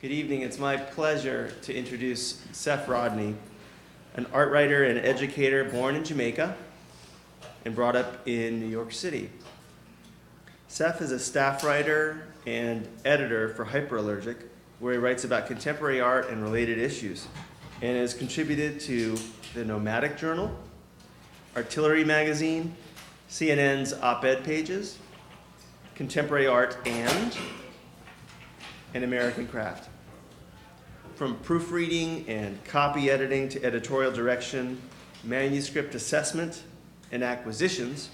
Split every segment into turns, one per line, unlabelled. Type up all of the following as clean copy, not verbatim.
Good evening. It's my pleasure to introduce Seph Rodney, an art writer and educator born in Jamaica and brought up in New York City. Seph is a staff writer and editor for Hyperallergic, where he writes about contemporary art and related issues, and has contributed to the Nomadic Journal, Artillery Magazine, CNN's op-ed pages, Contemporary Art and American Craft. From proofreading and copy editing to editorial direction, manuscript assessment, and acquisitions,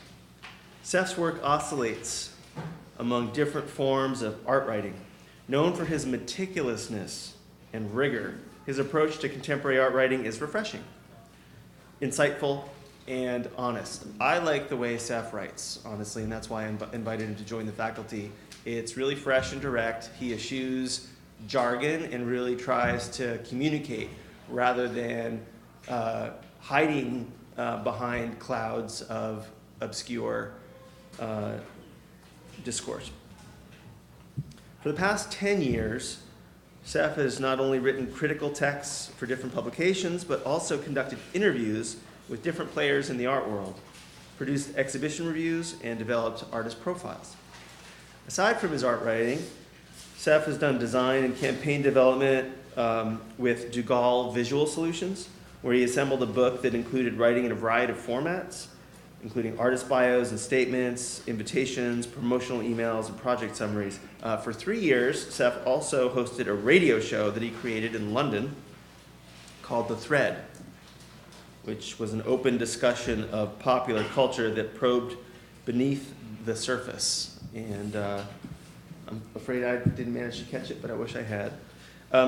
Seph's work oscillates among different forms of art writing. Known for his meticulousness and rigor, his approach to contemporary art writing is refreshing, insightful, and honest. I like the way Seph writes, honestly, and that's why I invited him to join the faculty. It's really fresh and direct. He eschews jargon and really tries to communicate rather than hiding behind clouds of obscure discourse. For the past 10 years, Seph has not only written critical texts for different publications, but also conducted interviews with different players in the art world, produced exhibition reviews, and developed artist profiles. Aside from his art writing, Seph has done design and campaign development with Dugal Visual Solutions, where he assembled a book that included writing in a variety of formats, including artist bios and statements, invitations, promotional emails, and project summaries. For 3 years, Seph also hosted a radio show that he created in London called The Thread, which was an open discussion of popular culture that probed beneath the surface. And I'm afraid I didn't manage to catch it, but I wish I had.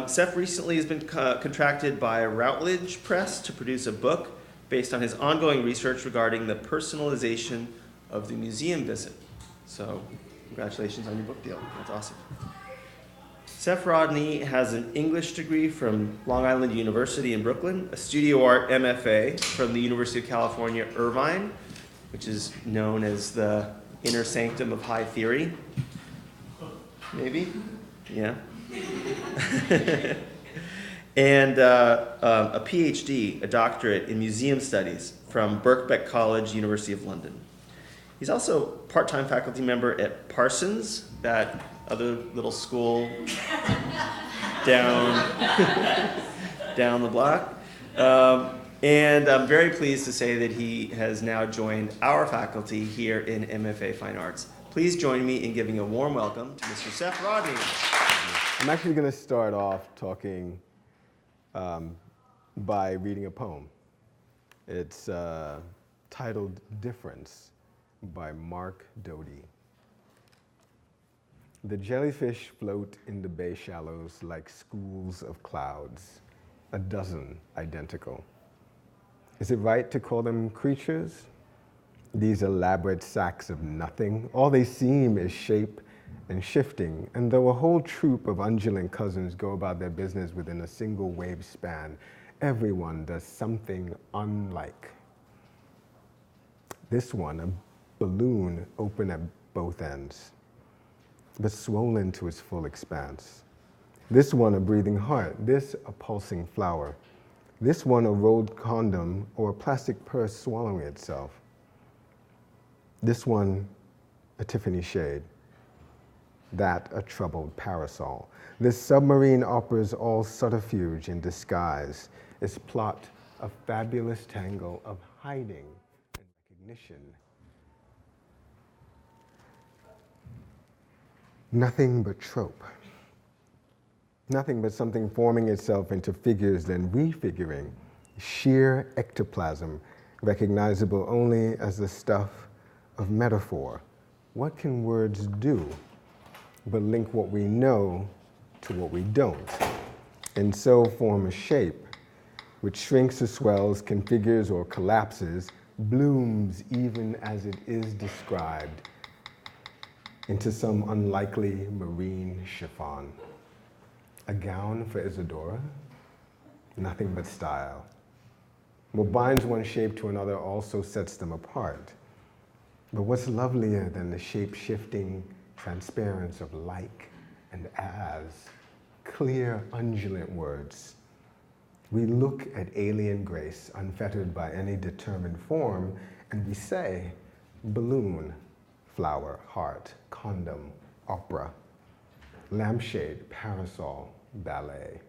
Seph recently has been contracted by Routledge Press to produce a book based on his ongoing research regarding the personalization of the museum visit. So, congratulations on your book deal. That's awesome. Seph Rodney has an English degree from Long Island University in Brooklyn, a studio art MFA from the University of California, Irvine, which is known as the inner sanctum of high theory. Maybe? Yeah. And a PhD, a doctorate in museum studies from Birkbeck College, University of London. He's also part-time faculty member at Parsons, that other little school down the block. And I'm very pleased to say that he has now joined our faculty here in MFA Fine Arts. Please join me in giving a warm welcome to Mr. Seph Rodney.
I'm actually going to start off talking by reading a poem. It's titled Difference by Mark Doty. The jellyfish float in the bay shallows like schools of clouds, a dozen identical. Is it right to call them creatures? These elaborate sacks of nothing, all they seem is shape and shifting, and though a whole troop of undulant cousins go about their business within a single wave span, everyone does something unlike. This one, a balloon open at both ends, but swollen to its full expanse. This one, a breathing heart. This, a pulsing flower. This one, a rolled condom or a plastic purse swallowing itself. This one, a Tiffany shade. That, a troubled parasol. This submarine offers all subterfuge in disguise. Its plot, a fabulous tangle of hiding and recognition. Nothing but trope. Nothing but something forming itself into figures, then refiguring. Sheer ectoplasm, recognizable only as the stuff of metaphor. What can words do but link what we know to what we don't, and so form a shape which shrinks or swells, configures or collapses, blooms even as it is described, into some unlikely marine chiffon. A gown for Isadora? Nothing but style. What binds one shape to another also sets them apart. But what's lovelier than the shape-shifting transparence of like and as clear, undulant words. We look at alien grace, unfettered by any determined form, and we say, balloon, flower, heart, condom, opera, lampshade, parasol, ballet.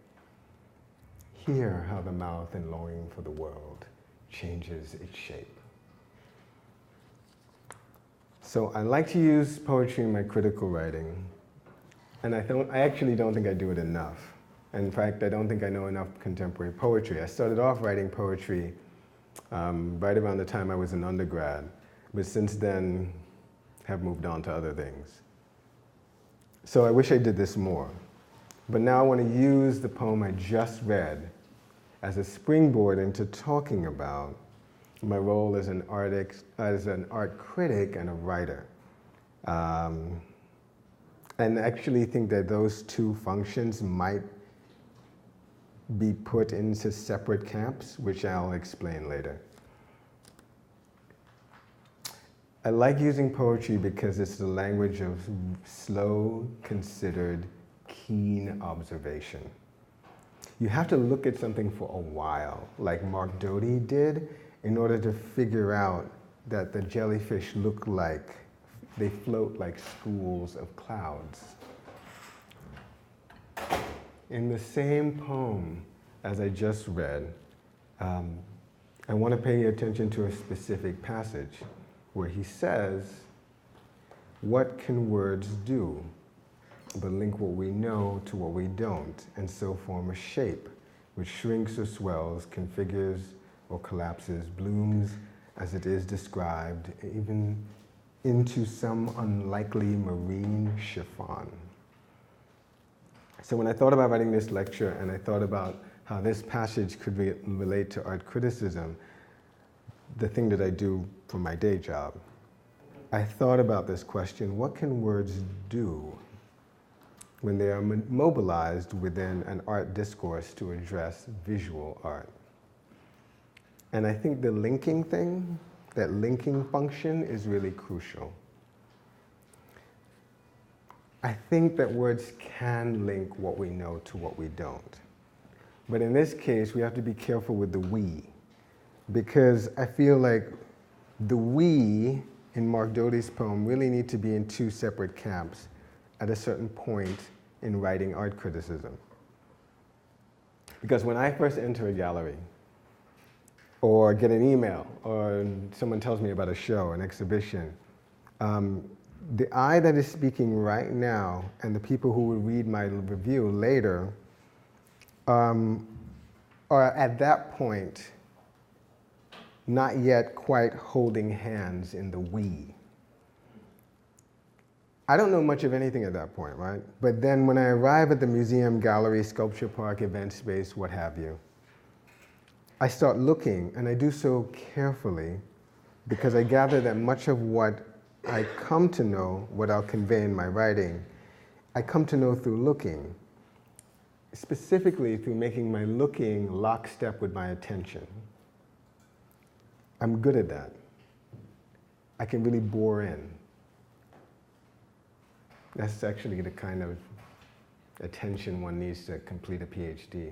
Hear how the mouth in longing for the world changes its shape. So I like to use poetry in my critical writing, and I actually don't think I do it enough. In fact, I don't think I know enough contemporary poetry. I started off writing poetry right around the time I was an undergrad, but since then have moved on to other things. So I wish I did this more. But now I want to use the poem I just read as a springboard into talking about my role as an art critic and a writer. And actually think that those two functions might be put into separate camps, which I'll explain later. I like using poetry because it's the language of slow, considered, keen observation. You have to look at something for a while, like Mark Doty did, in order to figure out that the jellyfish look like, they float like schools of clouds. In the same poem as I just read, I want to pay attention to a specific passage where he says, "What can words do but link what we know to what we don't, and so form a shape which shrinks or swells, configures or collapses, blooms as it is described, even into some unlikely marine chiffon." So when I thought about writing this lecture and I thought about how this passage could relate to art criticism, the thing that I do for my day job, I thought about this question: what can words do when they are mobilized within an art discourse to address visual art? And I think the linking thing, that linking function, is really crucial. I think that words can link what we know to what we don't. But in this case, we have to be careful with the we, because I feel like the we in Mark Doty's poem really need to be in two separate camps at a certain point in writing art criticism. Because when I first enter a gallery, or get an email, or someone tells me about a show, an exhibition, the I that is speaking right now and the people who will read my review later are at that point not yet quite holding hands in the we. I don't know much of anything at that point, right? But then when I arrive at the museum, gallery, sculpture park, event space, what have you, I start looking, and I do so carefully because I gather that much of what I come to know, what I'll convey in my writing, I come to know through looking, specifically through making my looking lockstep with my attention. I'm good at that. I can really bore in. That's actually the kind of attention one needs to complete a PhD.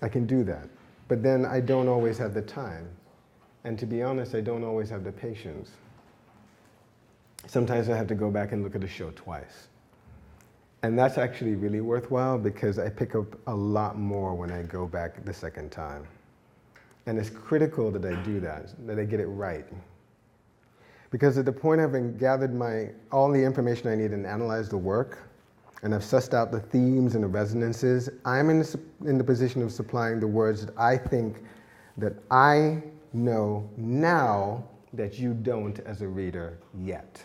I can do that, but then I don't always have the time. And to be honest, I don't always have the patience. Sometimes I have to go back and look at a show twice. And that's actually really worthwhile because I pick up a lot more when I go back the second time. And it's critical that I do that I get it right. Because at the point I've gathered all the information I need and analyzed the work, and I've sussed out the themes and the resonances, I'm in the position of supplying the words that I think that I know now that you don't as a reader yet.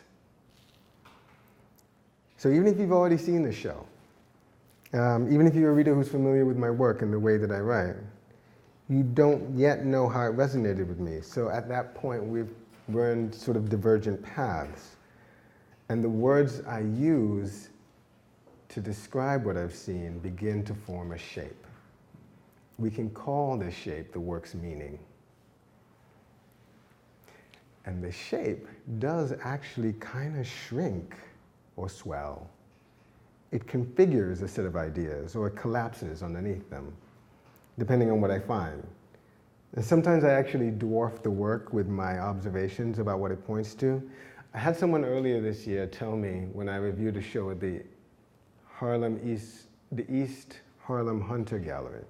So even if you've already seen the show, even if you're a reader who's familiar with my work and the way that I write, you don't yet know how it resonated with me. So at that point, we're in sort of divergent paths. And the words I use to describe what I've seen begin to form a shape. We can call this shape the work's meaning. And the shape does actually kind of shrink or swell it configures a set of ideas or it collapses underneath them, depending on what I find. And sometimes I actually dwarf the work with my observations about what it points to. I had someone earlier this year tell me when I reviewed a show at the East Harlem Hunter Gallery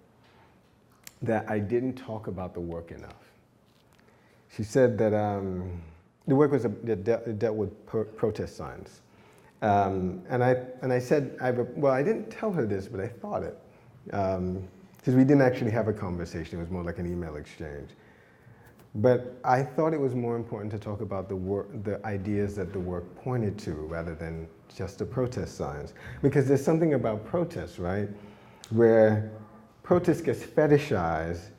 that I didn't talk about the work enough. She said that the work it dealt with protest signs. And I said, well, I didn't tell her this, but I thought it. Because we didn't actually have a conversation, it was more like an email exchange. But I thought it was more important to talk about the ideas that the work pointed to rather than just the protest signs. Because there's something about protest, right? Where protest gets fetishized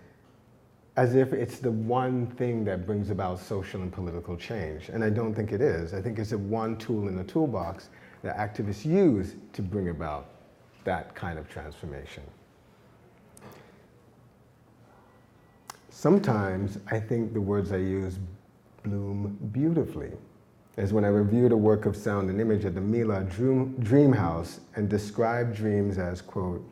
as if it's the one thing that brings about social and political change. And I don't think it is. I think it's a one tool in the toolbox that activists use to bring about that kind of transformation. Sometimes I think the words I use bloom beautifully, as when I reviewed a work of sound and image at the Mila Dream House and described dreams as, quote,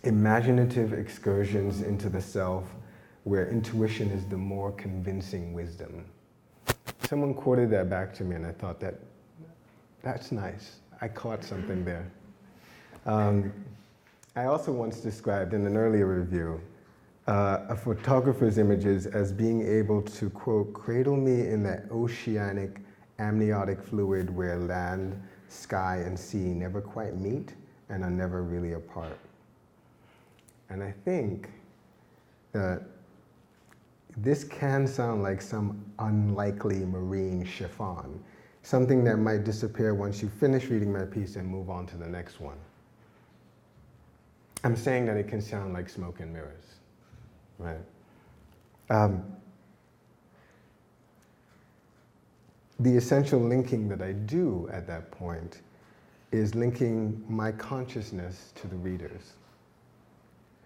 imaginative excursions into the self where intuition is the more convincing wisdom. Someone quoted that back to me and I thought that's nice. I caught something there. I also once described in an earlier review a photographer's images as being able to, quote, cradle me in that oceanic amniotic fluid where land, sky, and sea never quite meet and are never really apart. And I think that this can sound like some unlikely marine chiffon, something that might disappear once you finish reading my piece and move on to the next one. I'm saying that it can sound like smoke and mirrors. Right. The essential linking that I do at that point is linking my consciousness to the readers.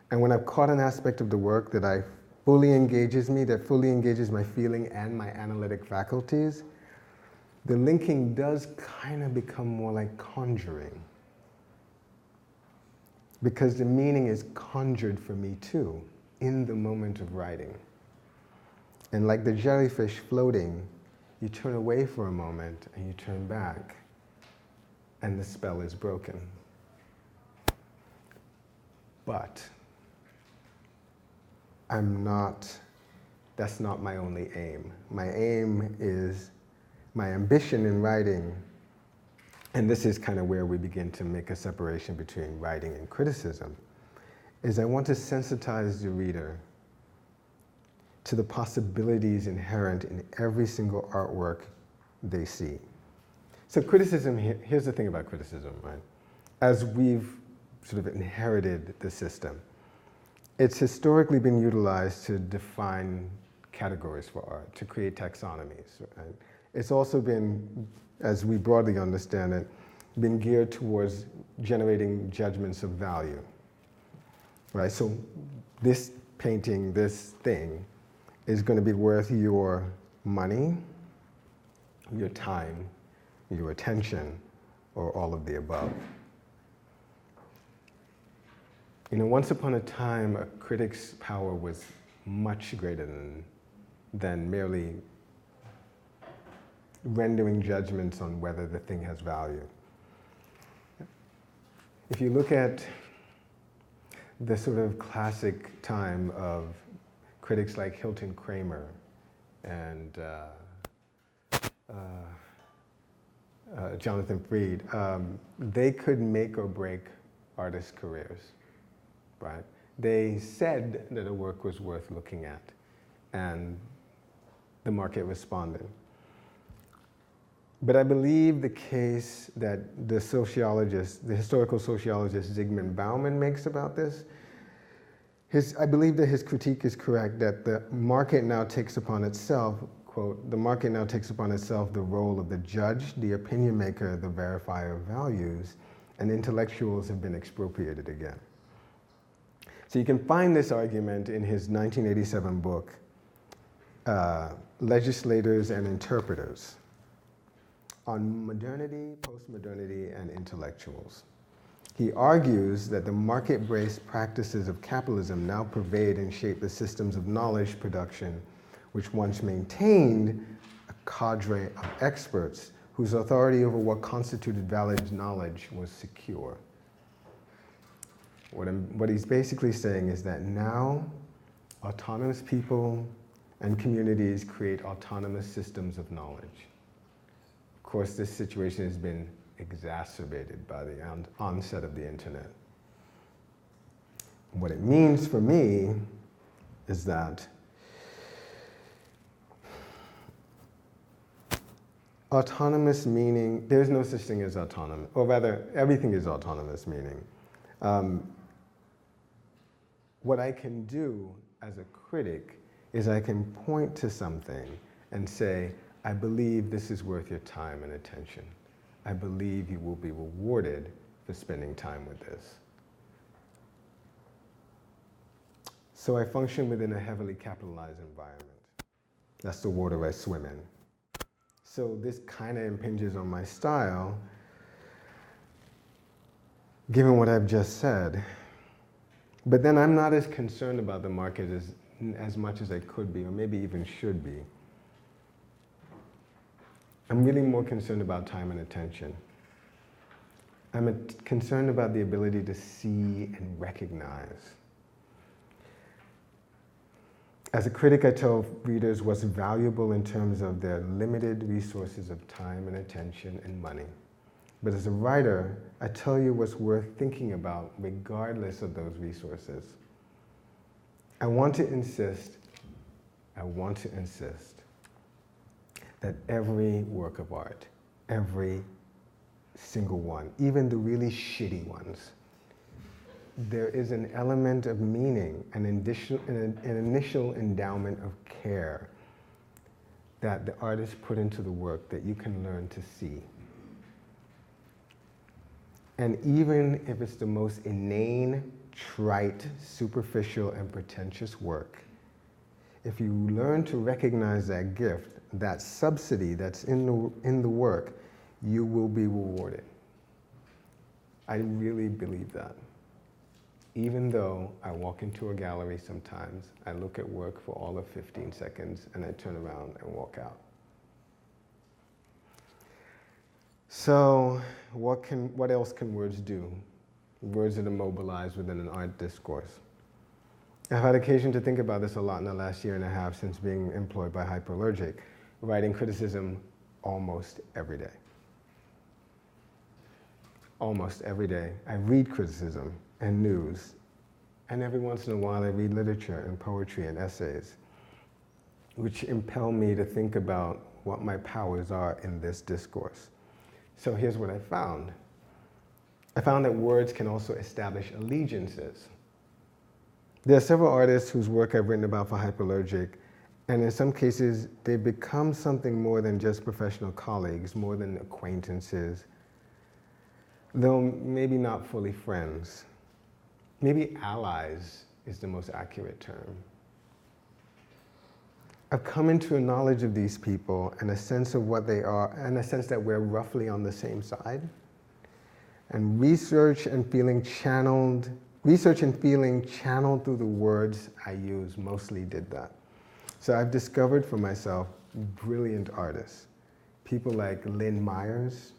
And when I've caught an aspect of the work that fully engages me, that fully engages my feeling and my analytic faculties, the linking does kind of become more like conjuring. Because the meaning is conjured for me too, in the moment of writing. And like the jellyfish floating, you turn away for a moment and you turn back, and the spell is broken. But that's not my only aim. My aim is, my ambition in writing, and this is kind of where we begin to make a separation between writing and criticism, is I want to sensitize the reader to the possibilities inherent in every single artwork they see. So criticism, here's the thing about criticism, right? As we've sort of inherited the system, it's historically been utilized to define categories for art, to create taxonomies. Right? It's also been, as we broadly understand it, been geared towards generating judgments of value. Right, so this painting, this thing, is going to be worth your money, your time, your attention, or all of the above. You know, once upon a time, a critic's power was much greater than merely rendering judgments on whether the thing has value. If you look at the sort of classic time of critics like Hilton Kramer and Jonathan Fried, they could make or break artists' careers, right? They said that a work was worth looking at, and the market responded. But I believe the case that the historical sociologist Zygmunt Bauman makes about this, I believe that his critique is correct, that the market now takes upon itself, quote, the market now takes upon itself the role of the judge, the opinion maker, the verifier of values, and intellectuals have been expropriated again. So you can find this argument in his 1987 book, Legislators and Interpreters, on modernity, postmodernity, and intellectuals. He argues that the market-based practices of capitalism now pervade and shape the systems of knowledge production, which once maintained a cadre of experts whose authority over what constituted valid knowledge was secure. What he's basically saying is that now autonomous people and communities create autonomous systems of knowledge. Of course, this situation has been exacerbated by the onset of the internet. What it means for me is that autonomous meaning, there's no such thing as autonomous, or rather, everything is autonomous meaning. What I can do as a critic is I can point to something and say, I believe this is worth your time and attention. I believe you will be rewarded for spending time with this. So I function within a heavily capitalized environment. That's the water I swim in. So this kind of impinges on my style, given what I've just said. But then I'm not as concerned about the market as much as I could be, or maybe even should be. I'm really more concerned about time and attention. I'm concerned about the ability to see and recognize. As a critic, I tell readers what's valuable in terms of their limited resources of time and attention and money. But as a writer, I tell you what's worth thinking about regardless of those resources. I want to insist that every work of art, every single one, even the really shitty ones, there is an element of meaning, an initial endowment of care that the artist put into the work that you can learn to see. And even if it's the most inane, trite, superficial, and pretentious work, if you learn to recognize that gift, that subsidy that's in the work, you will be rewarded. I really believe that. Even though I walk into a gallery sometimes, I look at work for all of 15 seconds, and I turn around and walk out. So what else can words do? Words that are mobilized within an art discourse. I've had occasion to think about this a lot in the last year and a half since being employed by Hyperallergic, writing criticism almost every day. Almost every day. I read criticism and news, and every once in a while I read literature and poetry and essays, which impel me to think about what my powers are in this discourse. So here's what I found. I found that words can also establish allegiances. There are several artists whose work I've written about for Hyperallergic, and in some cases, they become something more than just professional colleagues, more than acquaintances, though maybe not fully friends. Maybe allies is the most accurate term. I've come into a knowledge of these people and a sense of what they are, and a sense that we're roughly on the same side. And research and feeling channeled through the words I use mostly did that. So I've discovered for myself brilliant artists. People like Lynn Myers,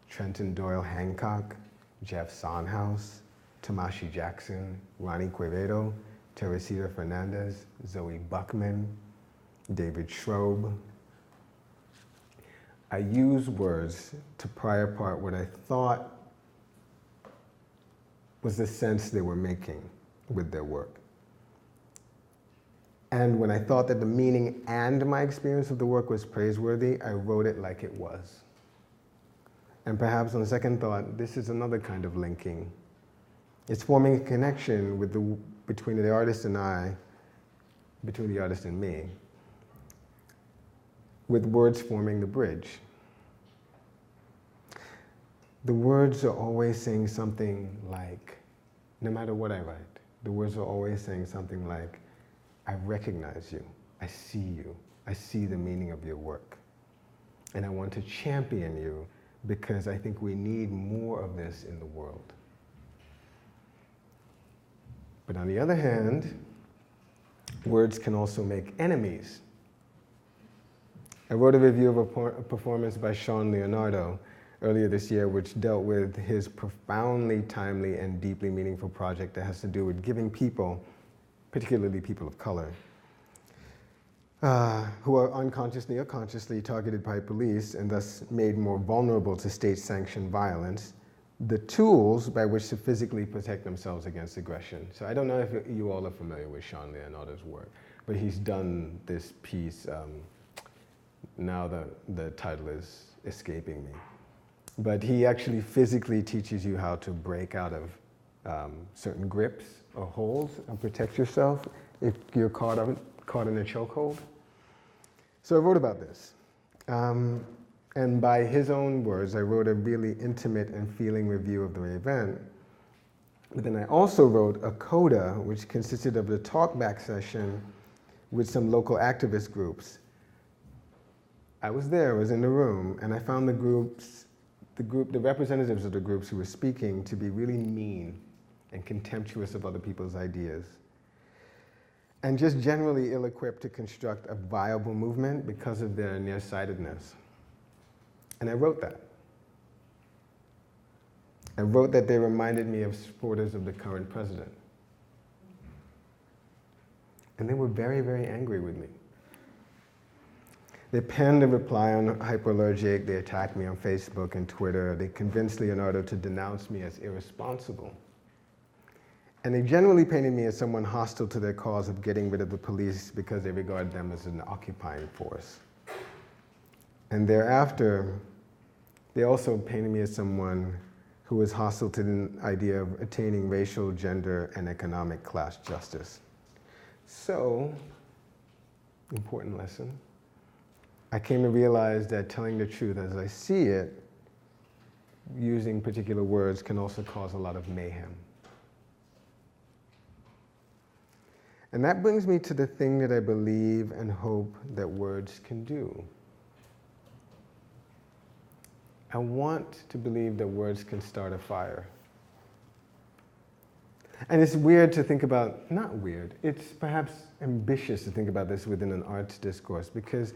Trenton Doyle Hancock, Jeff Sondhaus, Tamashi Jackson, Ronnie Quevedo, Teresita Fernandez, Zoe Buckman, David Schroeb. I use words to pry apart what I thought was the sense they were making with their work. And when I thought that the meaning and my experience of the work was praiseworthy, I wrote it like it was. And perhaps on second thought, this is another kind of linking. It's forming a connection between the artist and I, between the artist and me, with words forming the bridge. The words are always saying something like, no matter what I write, the words are always saying something like, I recognize you, I see the meaning of your work. and I want to champion you because I think we need more of this in the world. But on the other hand, words can also make enemies. I wrote a review of a performance by Shawn Leonardo earlier this year, which dealt with his profoundly timely and deeply meaningful project that has to do with giving people, particularly people of color, who are unconsciously or consciously targeted by police and thus made more vulnerable to state-sanctioned violence, the tools by which to physically protect themselves against aggression. So I don't know if you all are familiar with Shawn Leonardo's work, but he's done this piece, now the title is escaping me. But he actually physically teaches you how to break out of certain grips or holds and protect yourself if you're caught in a chokehold. So I wrote about this. And by his own words, I wrote a really intimate and feeling review of the event. But then I also wrote a coda, which consisted of the talkback session with some local activist groups. I was there, I was in the room, and I found the representatives of the groups who were speaking to be really mean and contemptuous of other people's ideas, and just generally ill-equipped to construct a viable movement because of their nearsightedness. And I wrote that. I wrote that they reminded me of supporters of the current president. And they were very, very angry with me. They penned a reply on Hyperallergic, they attacked me on Facebook and Twitter, they convinced Leonardo to denounce me as irresponsible. And they generally painted me as someone hostile to their cause of getting rid of the police because they regard them as an occupying force. And thereafter, they also painted me as someone who was hostile to the idea of attaining racial, gender, and economic class justice. So, important lesson. I came to realize that telling the truth as I see it, using particular words, can also cause a lot of mayhem. And that brings me to the thing that I believe and hope that words can do. I want to believe that words can start a fire. And it's weird to think about, not weird, it's perhaps ambitious to think about this within an arts discourse, because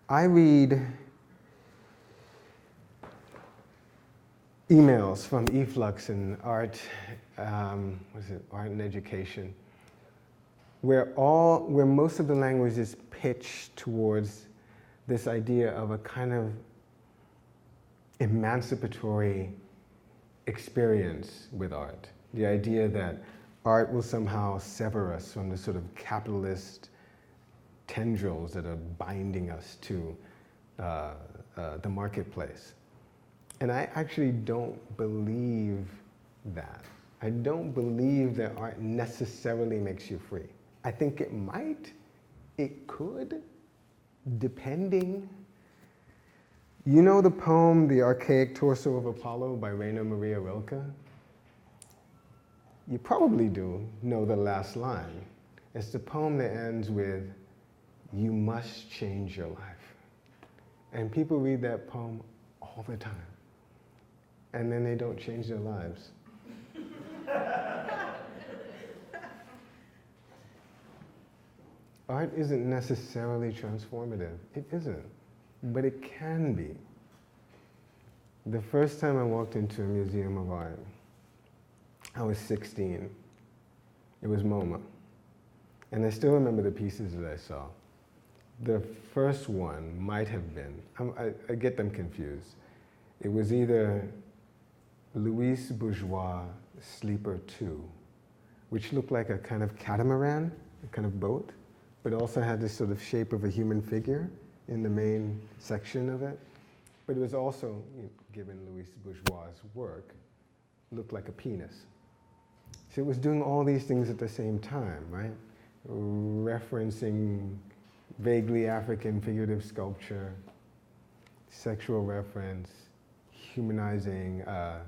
I read emails from eFlux and Art and Education, where most of the language is pitched towards this idea of a kind of emancipatory experience with art. The idea that art will somehow sever us from the sort of capitalist tendrils that are binding us to the marketplace. And I actually don't believe that. I don't believe that art necessarily makes you free. I think it might, it could, depending. You know the poem, The Archaic Torso of Apollo by Rainer Maria Rilke? You probably do know the last line. It's the poem that ends with, "You must change your life." And people read that poem all the time. And then they don't change their lives. Art isn't necessarily transformative. It isn't. But it can be. The first time I walked into a museum of art, I was 16. It was MoMA. And I still remember the pieces that I saw. The first one might have been, I get them confused. It was either Louis Bourgeois' Sleeper 2, which looked like a kind of catamaran, a kind of boat, but also had this sort of shape of a human figure in the main section of it. But it was also, given Louis Bourgeois' work, looked like a penis. So it was doing all these things at the same time, right? Referencing vaguely African figurative sculpture, sexual reference, humanizing a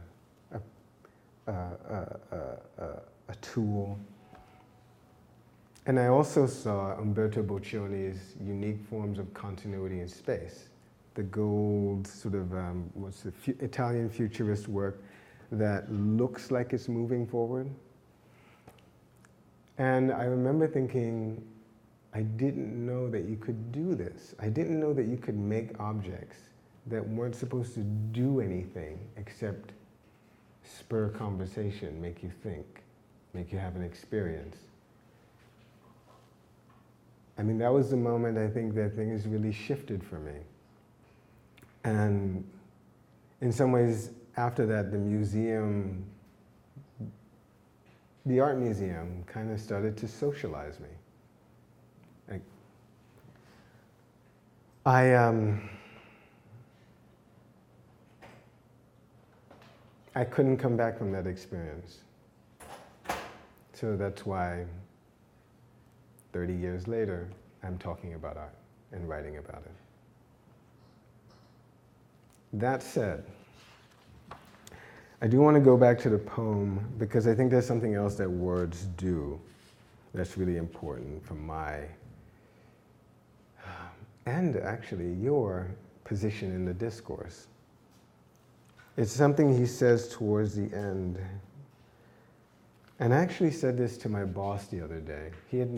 tool. And I also saw Umberto Boccioni's unique forms of continuity in space, the gold sort of, Italian futurist work that looks like it's moving forward. And I remember thinking, I didn't know that you could do this. I didn't know that you could make objects that weren't supposed to do anything except spur conversation, make you think, make you have an experience. I mean, that was the moment I think that things really shifted for me. And in some ways, after that, the art museum kind of started to socialize me. I couldn't come back from that experience. So that's why 30 years later, I'm talking about art and writing about it. That said, I do want to go back to the poem because I think there's something else that words do that's really important from my, and actually your position in the discourse. It's something he says towards the end. And I actually said this to my boss the other day. He had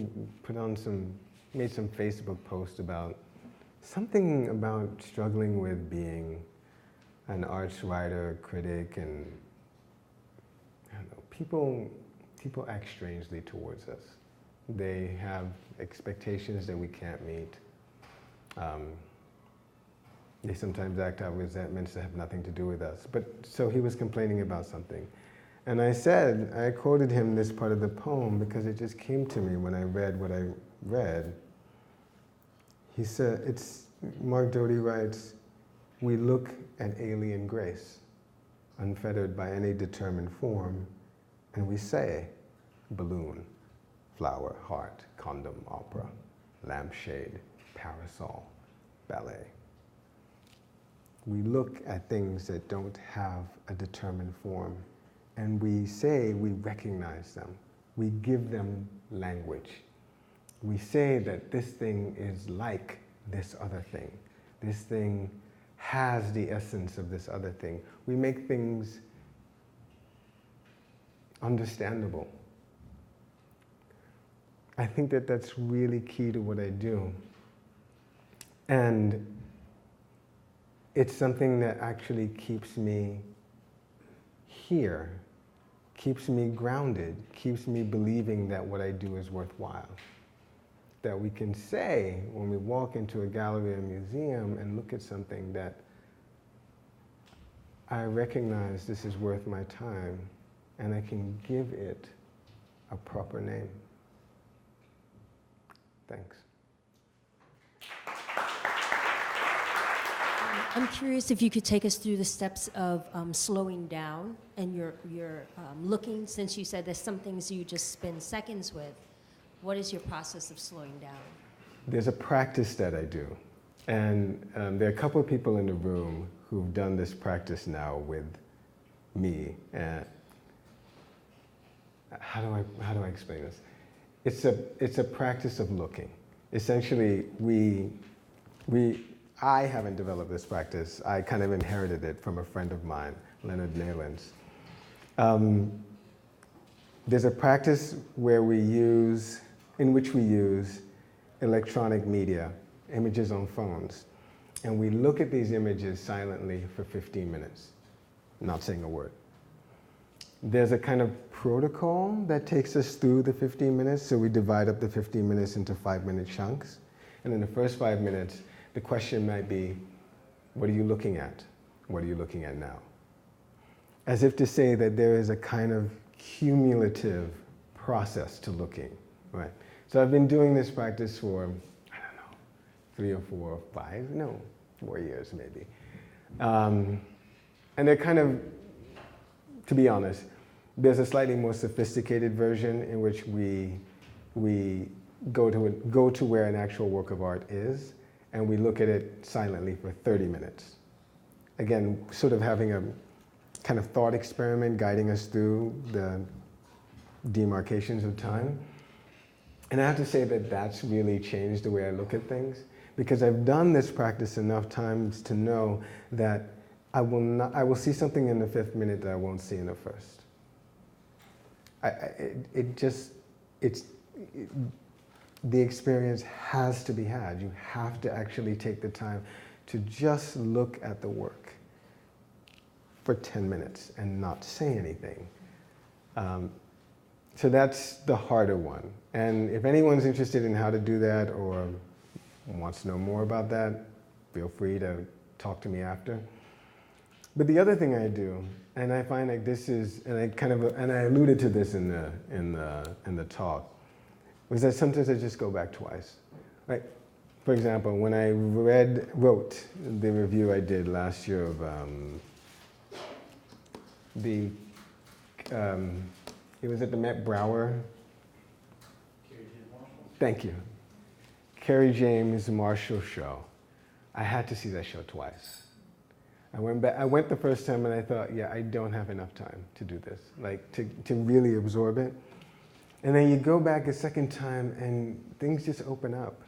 made some Facebook post about something about struggling with being an arts writer, critic, and I don't know, people act strangely towards us. They have expectations that we can't meet. They sometimes act out resentments that have nothing to do with us. But so he was complaining about something. And I quoted him this part of the poem because it just came to me when I read what I read. He said, Mark Doty writes, "We look at alien grace, unfettered by any determined form, and we say, balloon, flower, heart, condom, opera, lampshade, parasol, ballet. We look at things that don't have a determined form, and we say we recognize them. We give them language. We say that this thing is like this other thing. This thing has the essence of this other thing. We make things understandable. I think that that's really key to what I do. And it's something that actually keeps me here, keeps me grounded, keeps me believing that what I do is worthwhile. That we can say when we walk into a gallery or museum and look at something that I recognize this is worth my time and I can give it a proper name. Thanks.
I'm curious if you could take us through the steps of slowing down and your looking, since you said there's some things you just spend seconds with. What is your process of slowing down?
There's a practice that I do. And there are a couple of people in the room who've done this practice now with me. How do I explain this? It's a practice of looking. Essentially, I haven't developed this practice. I kind of inherited it from a friend of mine, Leonard Naylands. There's a practice in which we use electronic media, images on phones, and we look at these images silently for 15 minutes, not saying a word. There's a kind of protocol that takes us through the 15 minutes, so we divide up the 15 minutes into 5-minute chunks, and in the first 5 minutes, the question might be, what are you looking at? What are you looking at now? As if to say that there is a kind of cumulative process to looking, right? So I've been doing this practice for, I don't know, 3 or 4 or 5, no, 4 years maybe. And they're kind of, to be honest, there's a slightly more sophisticated version in which we go to where an actual work of art is, and we look at it silently for 30 minutes. Again, sort of having a kind of thought experiment guiding us through the demarcations of time. And I have to say that that's really changed the way I look at things, because I've done this practice enough times to know that I will see something in the 5th minute that I won't see in the first. The experience has to be had. You have to actually take the time to just look at the work for 10 minutes and not say anything. So that's the harder one. And if anyone's interested in how to do that or wants to know more about that, feel free to talk to me after. But the other thing I do, and I find like this is, and I alluded to this in the talk, was that sometimes I just go back twice. Like, for example, when I wrote the review I did last year of it was at the Met Brower. Thank you. Kerry James Marshall show. I had to see that show twice. I went the first time and I thought, yeah, I don't have enough time to do this, like to really absorb it. And then you go back a second time and things just open up.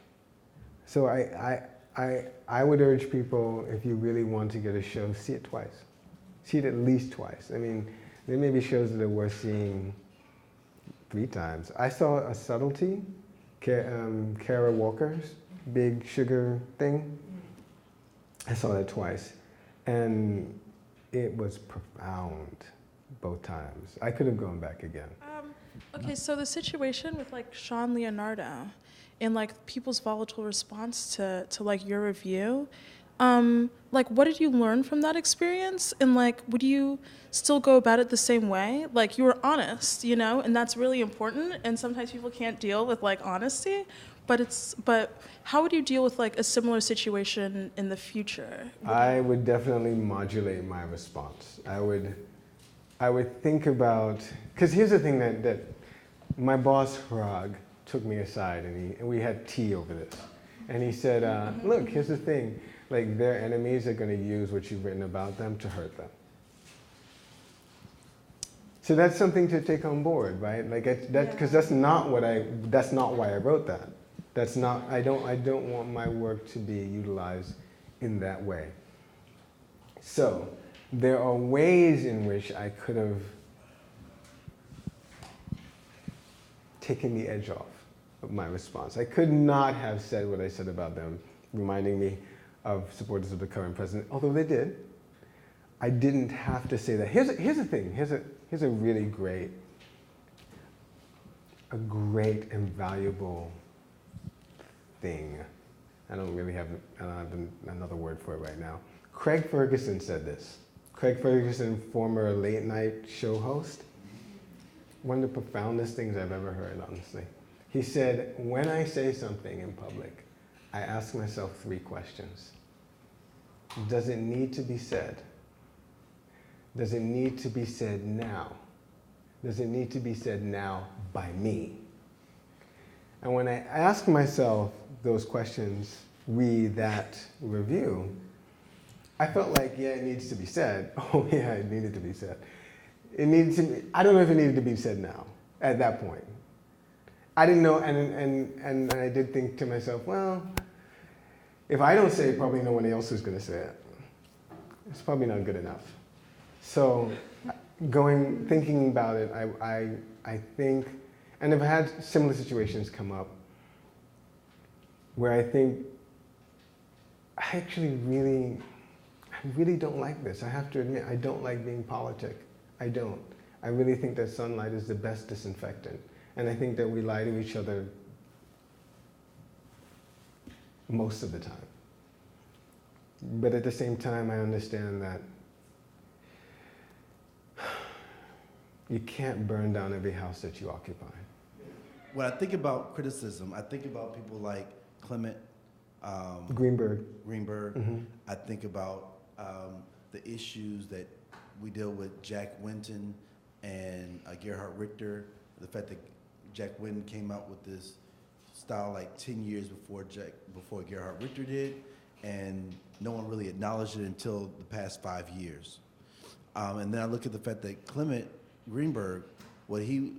So I would urge people, if you really want to get a show, see it twice. See it at least twice. I mean, there may be shows that are worth seeing 3 times. I saw A Subtlety, Kara Walker's Big Sugar thing. I saw that twice. And it was profound both times. I could have gone back again.
Okay, so the situation with like Shawn Leonardo and like people's volatile response to like your review, like what did you learn from that experience? And like, would you still go about it the same way? Like you were honest, you know, and that's really important. And sometimes people can't deal with like honesty, but how would you deal with like a similar situation in the future?
I would definitely modulate my response. I would think about, because here's the thing that my boss, Hrag, took me aside and we had tea over this. And he said, look, here's the thing, like their enemies are going to use what you've written about them to hurt them. So that's something to take on board, right? Like because that's not why I wrote that. That's not, I don't want my work to be utilized in that way. So there are ways in which I could have taken the edge off of my response. I could not have said what I said about them, reminding me of supporters of the current president, although they did. I didn't have to say that. Here's the thing, here's a really great and valuable thing. I don't have another word for it right now. Craig Ferguson said this. Craig Ferguson, former late night show host. One of the profoundest things I've ever heard, honestly. He said, when I say something in public, I ask myself 3 questions. Does it need to be said? Does it need to be said now? Does it need to be said now by me? And when I ask myself those questions, read that review, I felt like, yeah, it needs to be said. Oh yeah, it needed to be said. It needed to be, I don't know if it needed to be said now, at that point. I didn't know, and I did think to myself, well, if I don't say it, probably no one else is going to say it. It's probably not good enough. So thinking about it, I think, and I've had similar situations come up where I think, I really don't like this. I have to admit, I don't like being politic. I don't. I really think that sunlight is the best disinfectant. And I think that we lie to each other most of the time. But at the same time, I understand that you can't burn down every house that you occupy.
When I think about criticism, I think about people like Clement
Greenberg.
Mm-hmm. I think about the issues that we deal with Jack Winton and Gerhard Richter, the fact that Jack Winton came out with this style like 10 years before Gerhard Richter did, and no one really acknowledged it until the past 5 years. And then I look at the fact that Clement Greenberg, what he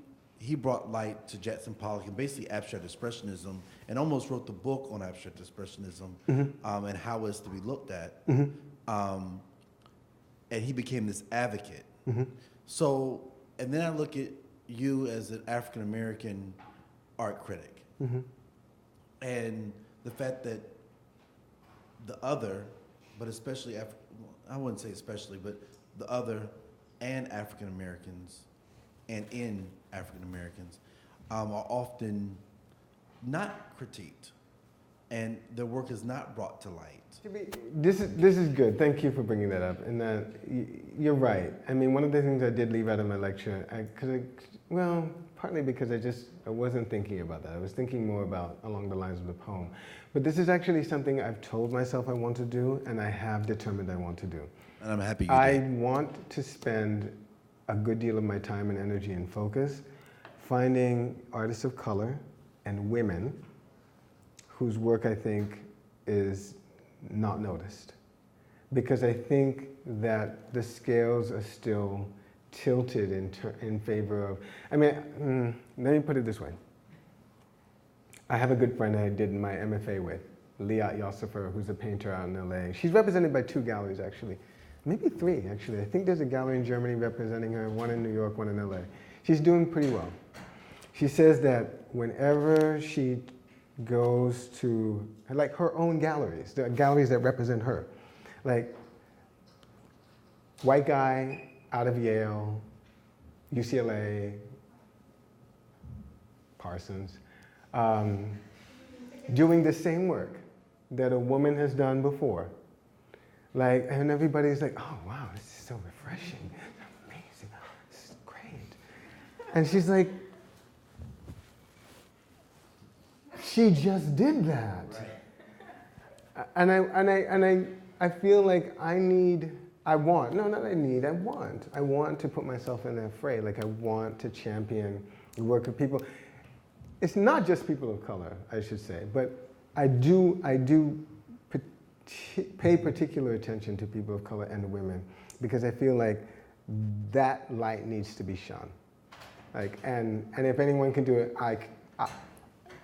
he brought light to Jackson Pollock and basically abstract expressionism, and almost wrote the book on abstract expressionism and how it's to be looked at. And he became this advocate. So, and then I look at you as an African American art critic, and the fact that the other, but especially I wouldn't say especially, but the other and African Americans and in African Americans are often not critiqued, and their work is not brought to light.
This is good. Thank you for bringing that up. And you're right. I mean, one of the things I did leave out of my lecture, partly because I wasn't thinking about that. I was thinking more about along the lines of the poem. But this is actually something I've told myself I want to do, and I have determined I want to do.
And I'm happy you
I
did.
want to spend a good deal of my time and energy and focus finding artists of color and women whose work I think is not noticed. Because I think that the scales are still tilted in favor of, let me put it this way. I have a good friend I did my MFA with, Liat Yossifer, who's a painter out in LA. She's represented by 2 galleries actually. Maybe 3 actually. I think there's a gallery in Germany representing her, one in New York, one in LA. She's doing pretty well. She says that whenever she goes to like her own galleries, the galleries that represent her, like white guy out of Yale, UCLA, Parsons, doing the same work that a woman has done before. Like, and everybody's like, oh wow, this is so refreshing, amazing, this is great. And she's like, she just did that. Right. And I feel like I want to put myself in that fray. Like I want to champion the work of people. It's not just people of color, I should say, but I do pay particular attention to people of color and women because I feel like that light needs to be shone. Like, and if anyone can do it,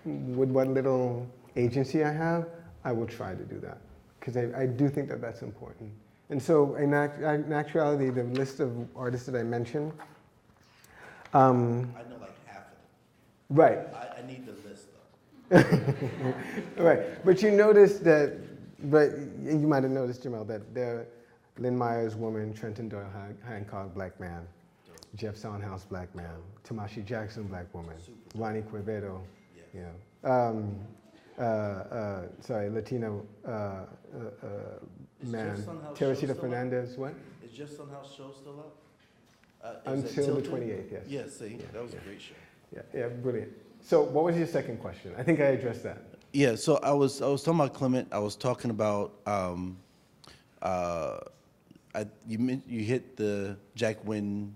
with what little agency I have, I will try to do that because I do think that that's important. And so in actuality, the list of artists that I mentioned,
I know like half of them.
Right.
I need the list though.
Right, but you notice that, but you might have noticed, Jamal, that there, Lynn Myers, woman, Trenton Doyle Hancock, black man, Jeff Sondhaus, black man, Tamashi Jackson, black woman, Ronnie Quevedo, Latino man, Teresita Fernandez, what?
Is Jeff Sondhaus' show still up?
Until the 28th, yes.
Yeah, see, that was a great show.
Yeah, brilliant. So what was your second question? I think I addressed that.
Yeah, so I was talking about Clement. I was talking about you hit the Jack Wynn,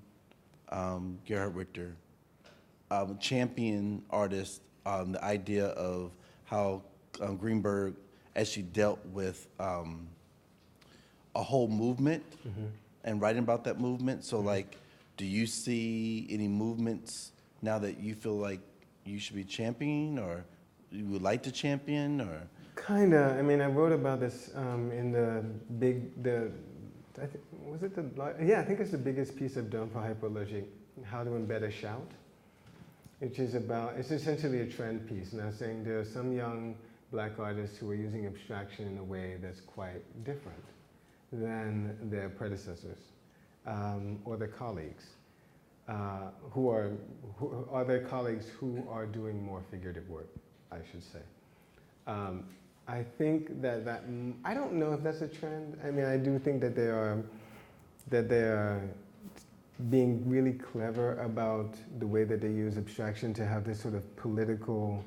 Gerhard Richter, champion artist. The idea of how Greenberg actually dealt with a whole movement and writing about that movement. So, like, do you see any movements now that you feel like you should be championing, or you would like to champion, or?
Kinda. I mean, I wrote about this in I think it's the biggest piece I've done for Hyperallergic, How to Embed a Shout, which is it's essentially a trend piece. And I was saying there are some young black artists who are using abstraction in a way that's quite different than their predecessors or their colleagues, who are their colleagues who are doing more figurative work, I should say. I think that I don't know if that's a trend. I mean, I do think that they are being really clever about the way that they use abstraction to have this sort of political,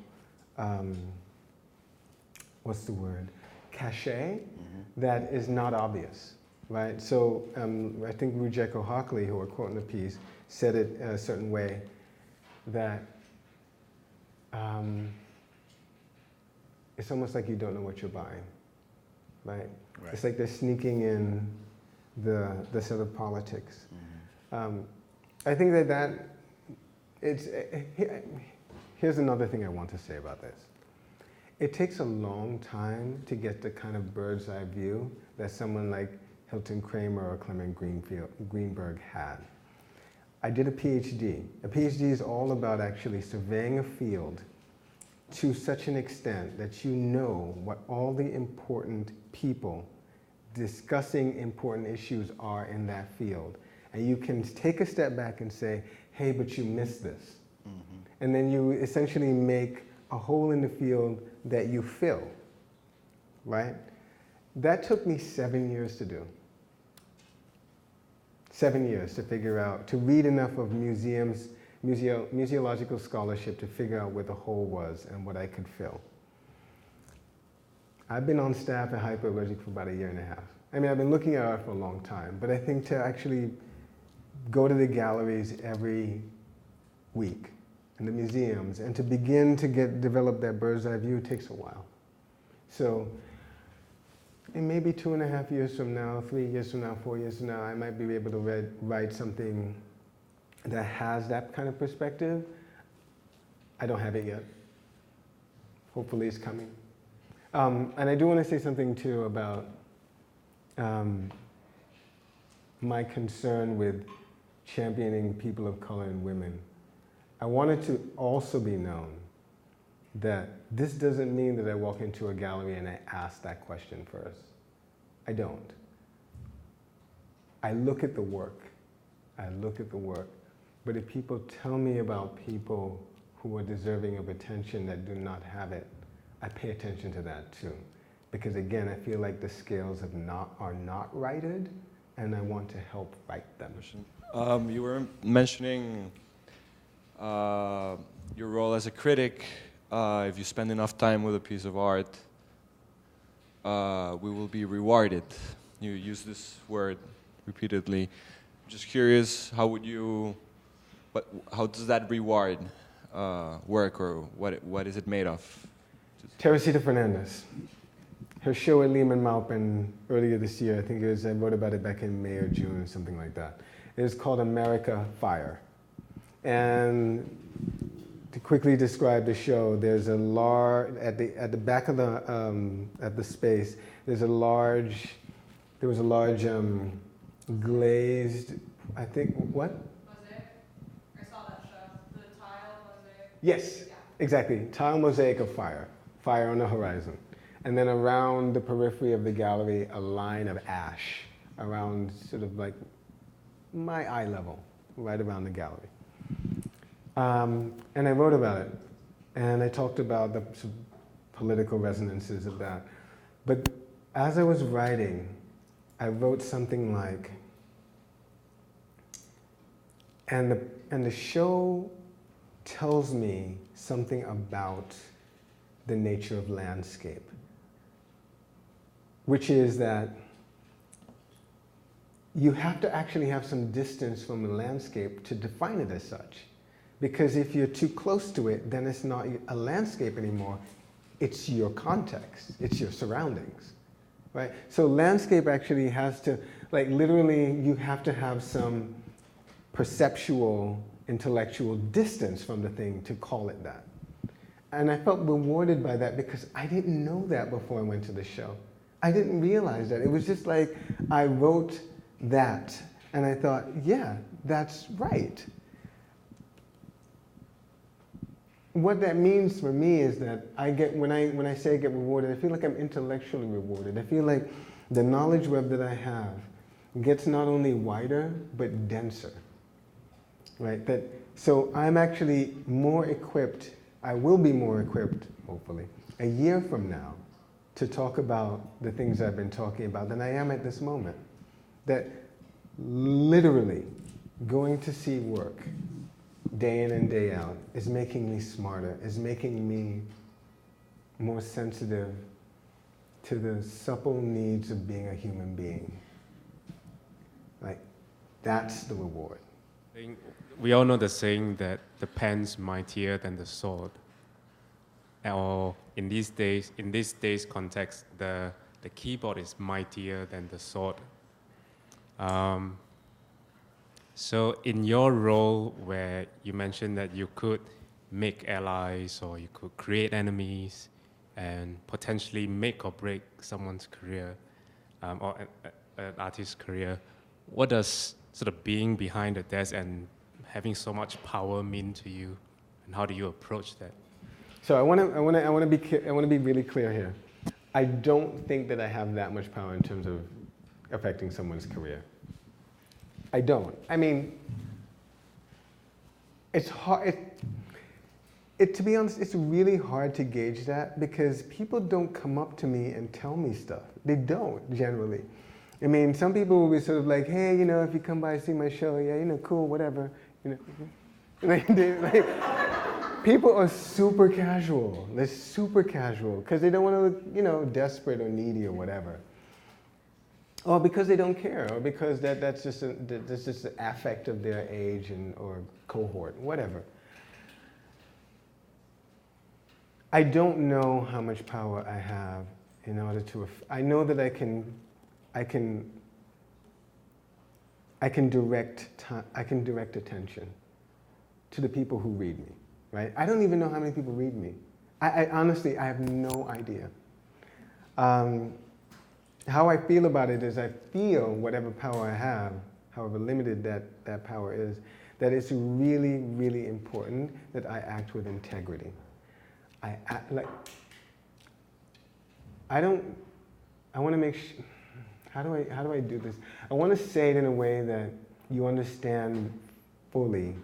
cachet that is not obvious, right? So I think Rujeko Hockley, who are quoting the piece, said it in a certain way that it's almost like you don't know what you're buying, right? It's like they're sneaking in the sort of politics. I think that Here's another thing I want to say about this. It takes a long time to get the kind of bird's eye view that someone like Hilton Kramer or Clement Greenberg had. I did a PhD. A PhD is all about actually surveying a field to such an extent that you know what all the important people discussing important issues are in that field. And you can take a step back and say, hey, but you missed this. Mm-hmm. And then you essentially make a hole in the field that you fill, right? That took me 7 years to do. 7 years to figure out, to read enough of museological scholarship to figure out where the hole was and what I could fill. I've been on staff at Hyperallergic for about 1.5 years. I mean, I've been looking at art for a long time, but I think to actually go to the galleries every week and the museums and to begin to develop that bird's eye view takes a while. So, and maybe 2.5 years from now, 3 years from now, 4 years from now, I might be able to write something that has that kind of perspective. I don't have it yet. Hopefully it's coming. And I do want to say something too about my concern with championing people of color and women. I want it to also be known that this doesn't mean that I walk into a gallery and I ask that question first. I don't. I look at the work. I look at the work. But if people tell me about people who are deserving of attention that do not have it, I pay attention to that too. Because again, I feel like the scales are not righted, and I want to help right them.
You were mentioning your role as a critic. If you spend enough time with a piece of art, we will be rewarded. You use this word repeatedly. I'm just curious, how does that reward work, or what is it made of?
Teresita Fernandez. Her show at Lehman Maupin earlier this year, I think it was, I wrote about it back in May or June or something like that. It was called America Fire. And to quickly describe the show, there's a large, at the back of the space, there was a large glazed, I think, what?
Mosaic. I saw that show. The tile mosaic.
Yes,
yeah.
Exactly. Tile mosaic of fire. Fire on the horizon. And then around the periphery of the gallery, a line of ash around sort of like my eye level, right around the gallery. And I wrote about it. And I talked about the sort of political resonances of that. But as I was writing, I wrote something like, and the show tells me something about the nature of landscape, which is that you have to actually have some distance from the landscape to define it as such. Because if you're too close to it, then it's not a landscape anymore. It's your context. It's your surroundings, right? So landscape actually has to, like literally, you have to have some perceptual, intellectual distance from the thing to call it that. And I felt rewarded by that because I didn't know that before I went to the show. I didn't realize that. It was just like I wrote that and I thought, yeah, that's right. What that means for me is that I get, when I say I get rewarded, I feel like I'm intellectually rewarded. I feel like the knowledge web that I have gets not only wider, but denser, right? So I'm actually more equipped, I will be more equipped, hopefully, a year from now to talk about the things I've been talking about than I am at this moment. That literally going to see work day in and day out is making me smarter, is making me more sensitive to the supple needs of being a human being. Like, that's the reward.
We all know the saying that the pen's mightier than the sword. Or in these days context, the keyboard is mightier than the sword. So in your role where you mentioned that you could make allies or you could create enemies and potentially make or break someone's career or an artist's career, what does sort of being behind the desk and having so much power mean to you, and how do you approach that?
So I want to be really clear here. I don't think that I have that much power in terms of affecting someone's career. I don't. I mean, it's hard. To be honest, it's really hard to gauge that because people don't come up to me and tell me stuff. They don't, generally. I mean, some people will be sort of like, hey, you know, if you come by and see my show, yeah, you know, cool, whatever. You know, people are super casual. They're super casual because they don't want to look, you know, desperate or needy or whatever. Or because they don't care, or because that's just the affect of their age or cohort, whatever. I don't know how much power I have in order to. I know that I can direct attention to the people who read me, right? I don't even know how many people read me. I honestly, I have no idea. How I feel about it is I feel whatever power I have, however limited that power is, that it's really, really important that I act with integrity. I want to make sure, how do I do this? I want to say it in a way that you understand fully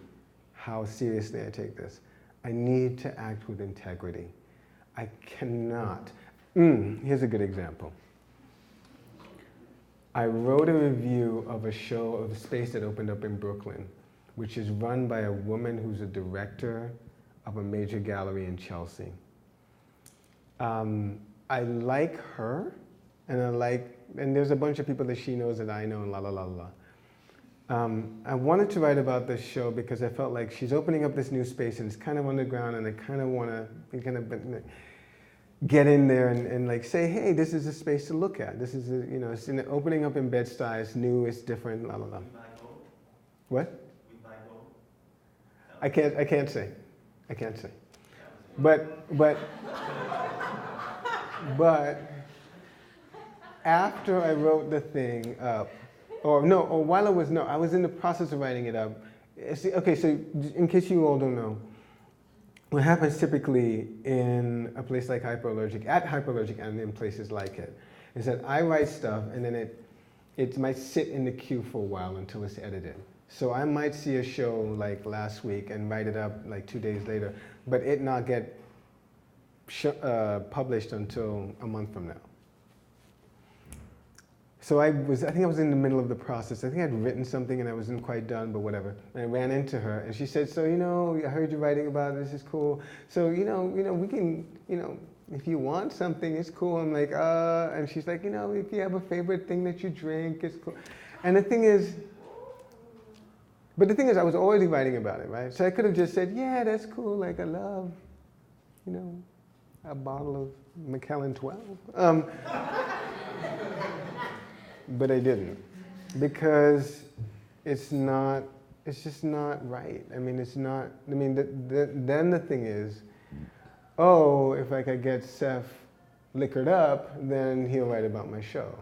how seriously I take this. I need to act with integrity. I cannot. Here's a good example. I wrote a review of a show of a space that opened up in Brooklyn, which is run by a woman who's a director of a major gallery in Chelsea. I like her, and there's a bunch of people that she knows that I know, and la la la la. I wanted to write about this show because I felt like she's opening up this new space and it's kind of underground, and I kind of want to get in there and like say, hey, this is a space to look at. This is it's opening up in Bed-Stuy. It's new. It's different. La la la. What? I can't say. But after I wrote the thing up, I was in the process of writing it up. Okay, so in case you all don't know, what happens typically in a place like Hyperallergic, and in places like it, is that I write stuff and then it might sit in the queue for a while until it's edited. So I might see a show like last week and write it up like 2 days later, but it not get published until a month from now. So I think I was in the middle of the process. I think I'd written something and I wasn't quite done, but whatever. And I ran into her and she said, so, I heard you writing about it, this is cool. So, we can, if you want something, it's cool. I'm like, and she's like, if you have a favorite thing that you drink, it's cool. And the thing is, I was already writing about it, right? So I could have just said, yeah, that's cool. Like, I love, a bottle of Macallan 12. But I didn't, because it's just not right. I mean, then the thing is, if I could get Seph liquored up, then he'll write about my show.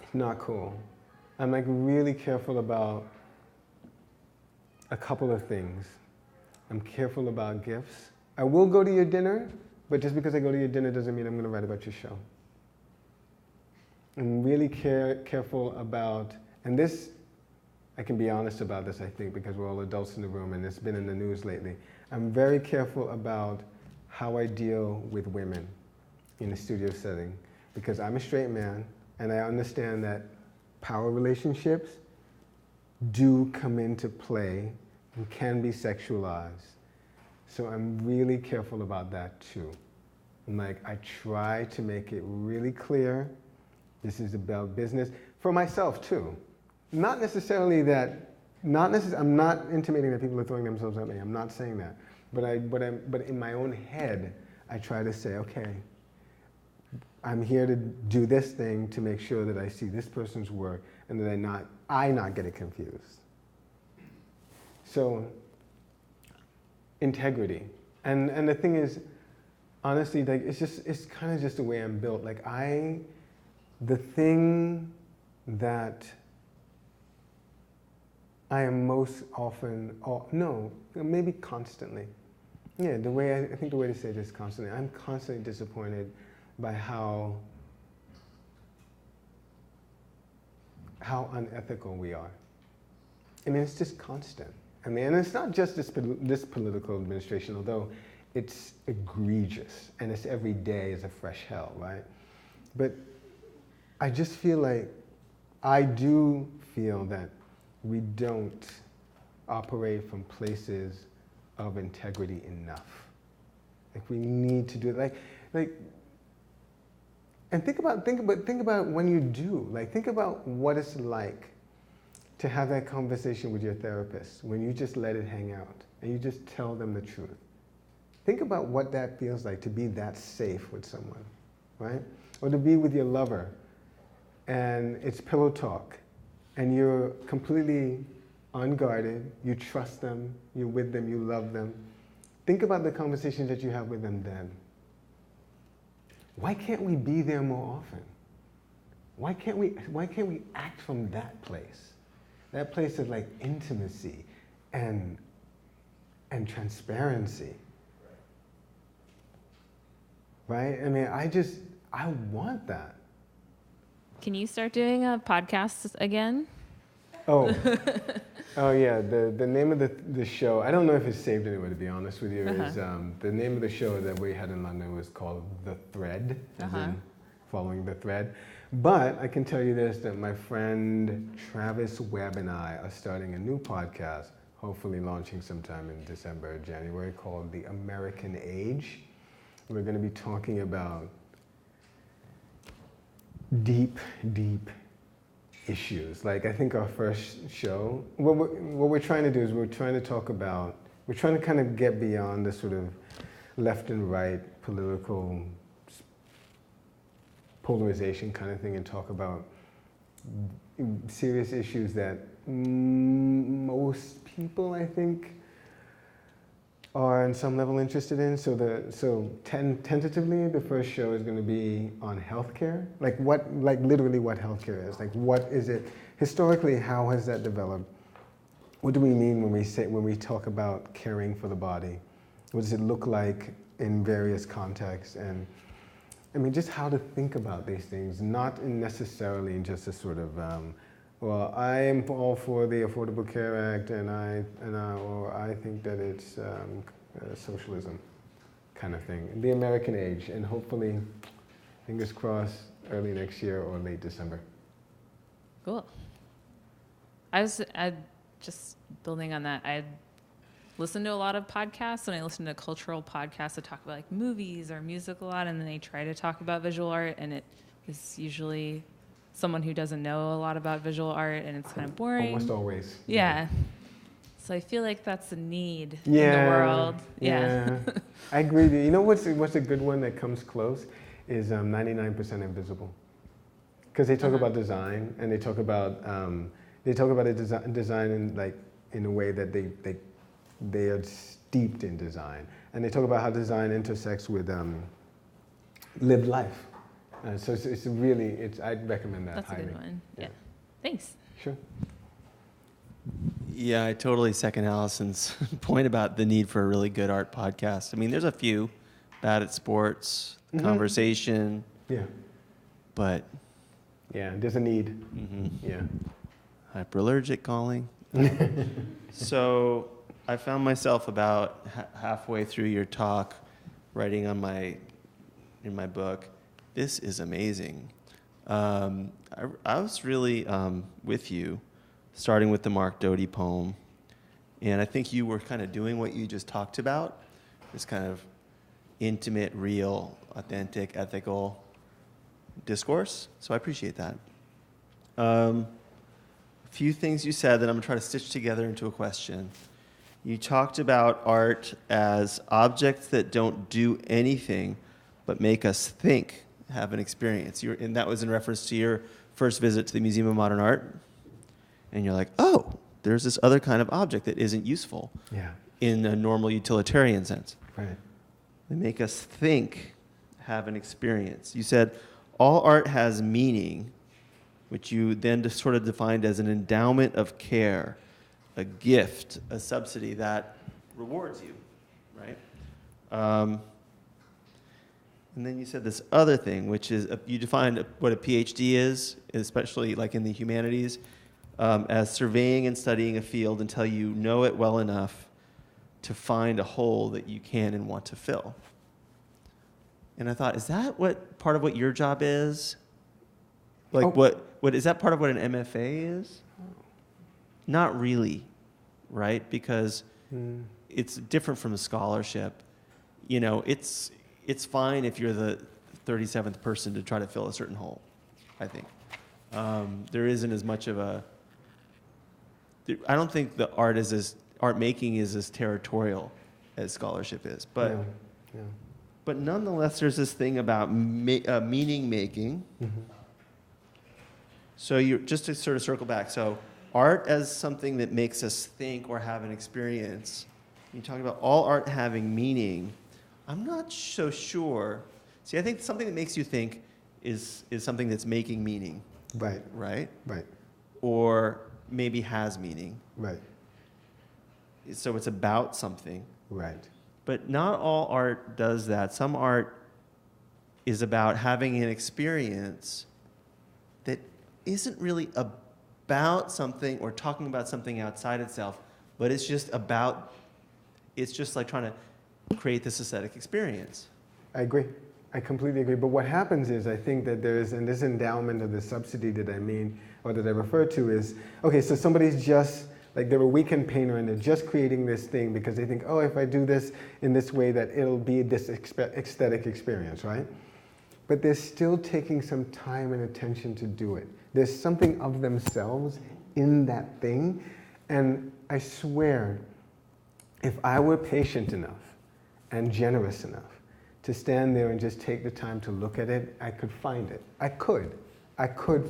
It's not cool. I'm like really careful about a couple of things. I'm careful about gifts. I will go to your dinner, but just because I go to your dinner doesn't mean I'm going to write about your show. I'm really careful about, and this, I can be honest about this, I think, because we're all adults in the room and it's been in the news lately. I'm very careful about how I deal with women in a studio setting, because I'm a straight man and I understand that power relationships do come into play and can be sexualized. So I'm really careful about that too. I try to make it really clear. This is about business for myself too. Not necessarily that. I'm not intimating that people are throwing themselves at me. I'm not saying that. But in my own head, I try to say, okay, I'm here to do this thing to make sure that I see this person's work and that I not get it confused. So, integrity. And the thing is, honestly, like it's kind of just the way I'm built. Like the thing that I am most often, maybe constantly. Yeah, I think the way to say this is constantly. I'm constantly disappointed by how unethical we are. I mean, it's just constant. I mean, and it's not just this political administration, although it's egregious and it's every day is a fresh hell, right? But I just feel like, I do feel that we don't operate from places of integrity enough. Like we need to do it. And think about when you do. Like think about what it's like to have that conversation with your therapist when you just let it hang out and you just tell them the truth. Think about what that feels like to be that safe with someone, right? Or to be with your lover and it's pillow talk and you're completely unguarded, you trust them, you're with them, you love them. Think about the conversations that you have with them then. Why can't we be there more often? Why can't we act from that place? That place of like intimacy and transparency. Right? I mean, I want that.
Can you start doing a podcast again?
Oh yeah. The name of the show, I don't know if it's saved anywhere, to be honest with you, is the name of the show that we had in London was called The Thread, as in following the thread. But I can tell you this, that my friend Travis Webb and I are starting a new podcast, hopefully launching sometime in December or January, called The American Age. We're going to be talking about deep issues. Like I think our first show, what we're trying to do is we're trying to kind of get beyond the sort of left and right political polarization kind of thing and talk about serious issues that most people, I think, are on some level interested in. So tentatively, the first show is going to be on healthcare, like literally what healthcare is, like what is it historically, how has that developed? What do we mean when we talk about caring for the body? What does it look like in various contexts? And I mean, just how to think about these things, not necessarily in just a sort of, well, I am all for the Affordable Care Act, or I think that it's socialism kind of thing. The American Age, and hopefully, fingers crossed, early next year or late December.
Cool. Just building on that, I listen to a lot of podcasts, and I listen to cultural podcasts that talk about like movies or music a lot, and then they try to talk about visual art, and it is usually someone who doesn't know a lot about visual art, and it's kind of boring.
Almost always.
Yeah. So I feel like that's a need in the world. Yeah.
I agree with you. You know what's a good one that comes close is 99% Invisible, because they talk about design, and they talk about design in a way that they are steeped in design, and they talk about how design intersects with lived life. So I'd recommend that highly.
That's a good one. Yeah. Thanks.
Sure.
Yeah, I totally second Allison's point about the need for a really good art podcast. I mean, there's a few, Bad at Sports, Conversation.
Yeah.
But.
Yeah, there's a need. Yeah.
Hyperallergic calling. So I found myself about halfway through your talk writing in my book, this is amazing. I was really with you, starting with the Mark Doty poem. And I think you were kind of doing what you just talked about, this kind of intimate, real, authentic, ethical discourse. So I appreciate that. A few things you said that I'm going to try to stitch together into a question. You talked about art as objects that don't do anything but make us think, have an experience. And that was in reference to your first visit to the Museum of Modern Art, and you're like, oh, there's this other kind of object that isn't useful
Yeah.
in a normal utilitarian sense.
Right.
They make us think, have an experience. You said all art has meaning, which you then just sort of defined as an endowment of care, a gift, a subsidy that rewards you, right? And then you said this other thing, which is you defined what a PhD is, especially like in the humanities, as surveying and studying a field until you know it well enough to find a hole that you can and want to fill. And I thought, is that what part of what your job is? Like what is that part of what an MFA is? Not really, right? Because it's different from a scholarship. You know, it's fine if you're the 37th person to try to fill a certain hole, I think. There isn't as much of a, I don't think the art making is as territorial as scholarship is, but
Yeah.
but nonetheless, there's this thing about meaning making.
Mm-hmm.
So you just to sort of circle back. So art as something that makes us think or have an experience. You talk about all art having meaning. I'm not so sure. See, I think something that makes you think is something that's making meaning.
Right.
Right?
Right.
Or maybe has meaning.
Right.
So it's about something.
Right.
But not all art does that. Some art is about having an experience that isn't really about something or talking about something outside itself, but it's just like trying to create this aesthetic experience.
I agree. I completely agree. But what happens is I think that and this endowment of the subsidy that I mean, or that I refer to is, okay, so somebody's just, like they're a weekend painter and they're just creating this thing because they think, oh, if I do this in this way that it'll be this aesthetic experience, right? But they're still taking some time and attention to do it. There's something of themselves in that thing. And I swear, if I were patient enough and generous enough to stand there and just take the time to look at it, I could find it. I could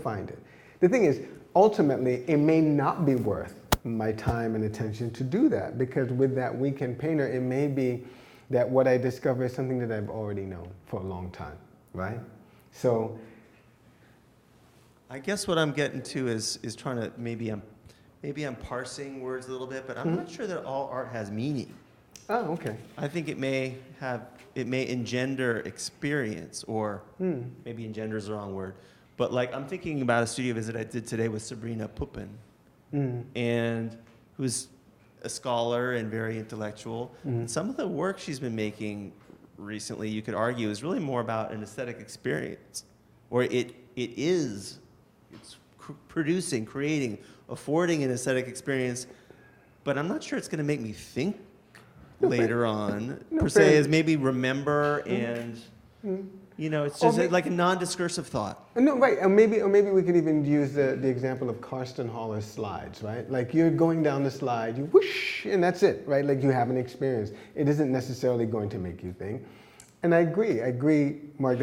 find it. The thing is, ultimately, it may not be worth my time and attention to do that, because with that weekend painter, it may be that what I discover is something that I've already known for a long time, right? So
I guess what I'm getting to is trying to maybe I'm parsing words a little bit, but I'm not sure that all art has meaning.
Oh, okay.
I think it may engender experience, or maybe engender is the wrong word. But like I'm thinking about a studio visit I did today with Sabrina Pupin, and who's a scholar and very intellectual. And some of the work she's been making recently, you could argue, is really more about an aesthetic experience, or it's producing, creating, affording an aesthetic experience. But I'm not sure it's going to make me think later on, per se, as maybe remember and. You know, it's just like a non-discursive thought.
No, right, or maybe we could even use the example of Karsten Haller's slides, right? Like you're going down the slide, you whoosh, and that's it, right? Like you have an experience. It isn't necessarily going to make you think. And I agree, Mark,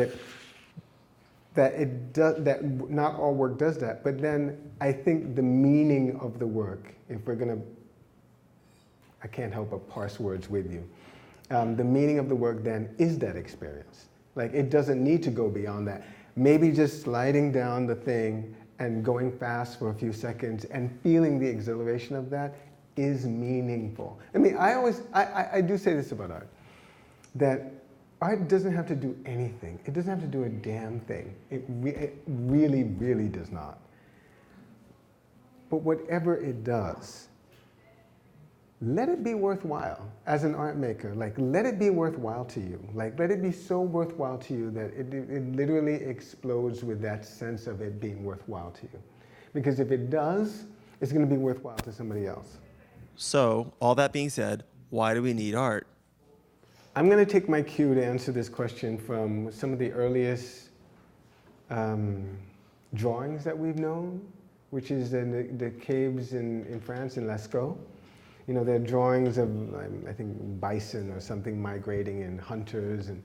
that not all work does that. But then I think the meaning of the work, if we're gonna, I can't help but parse words with you. The meaning of the work then is that experience. Like it doesn't need to go beyond that. Maybe just sliding down the thing and going fast for a few seconds and feeling the exhilaration of that is meaningful. I mean, I do say this about art, that art doesn't have to do anything. It doesn't have to do a damn thing. It really, really does not. But whatever it does, let it be worthwhile as an art maker. Like, let it be worthwhile to you. Like, let it be so worthwhile to you that it literally explodes with that sense of it being worthwhile to you. Because if it does, it's going to be worthwhile to somebody else.
So, all that being said, why do we need art?
I'm going to take my cue to answer this question from some of the earliest drawings that we've known, which is in the caves in France, in Lascaux. You know, they're drawings of, I think, bison or something migrating and hunters. And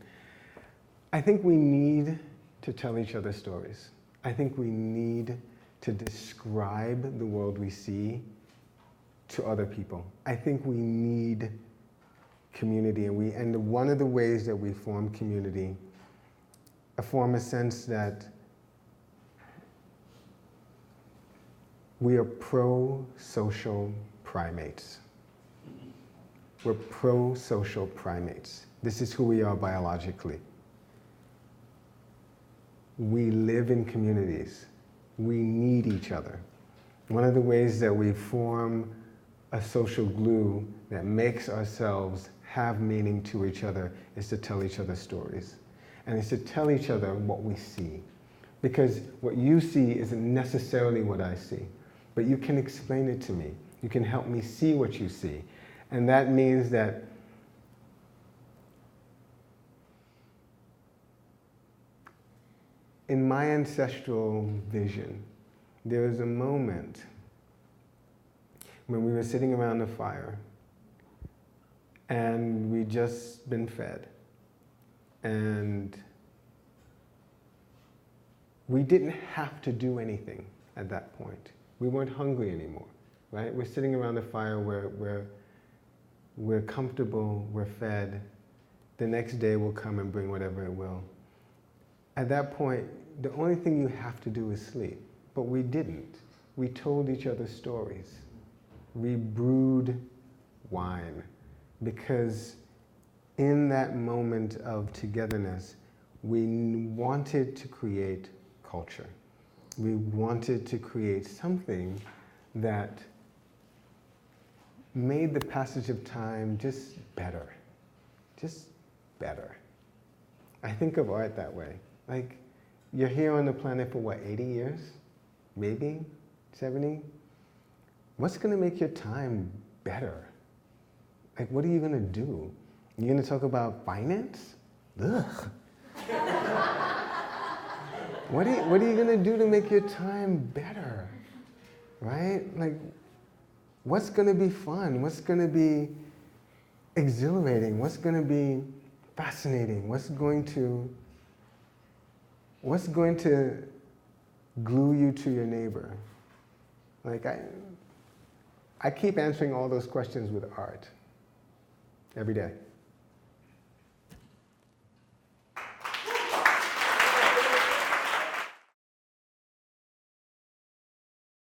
I think we need to tell each other stories. I think we need to describe the world we see to other people. I think we need community, and one of the ways that we form community, form a sense that we are pro-social primates. We're pro-social primates. This is who we are biologically. We live in communities. We need each other. One of the ways that we form a social glue that makes ourselves have meaning to each other is to tell each other stories. And it's to tell each other what we see. Because what you see isn't necessarily what I see. But you can explain it to me. You can help me see what you see. And that means that in my ancestral vision, there was a moment when we were sitting around the fire and we'd just been fed. And we didn't have to do anything at that point. We weren't hungry anymore, right? We're sitting around the fire, we're comfortable, we're fed. The next day will come and bring whatever it will. At that point, the only thing you have to do is sleep. But we didn't. We told each other stories. We brewed wine because in that moment of togetherness, we wanted to create culture. We wanted to create something that made the passage of time just better. Just better. I think of art that way. Like, you're here on the planet for what, 80 years? Maybe? 70? What's going to make your time better? Like, what are you going to do? You're going to talk about finance? Ugh. What are you going to do to make your time better? Right? Like, what's going to be fun? What's going to be exhilarating? What's going to be fascinating? What's going to glue you to your neighbor? Like, I keep answering all those questions with art every day.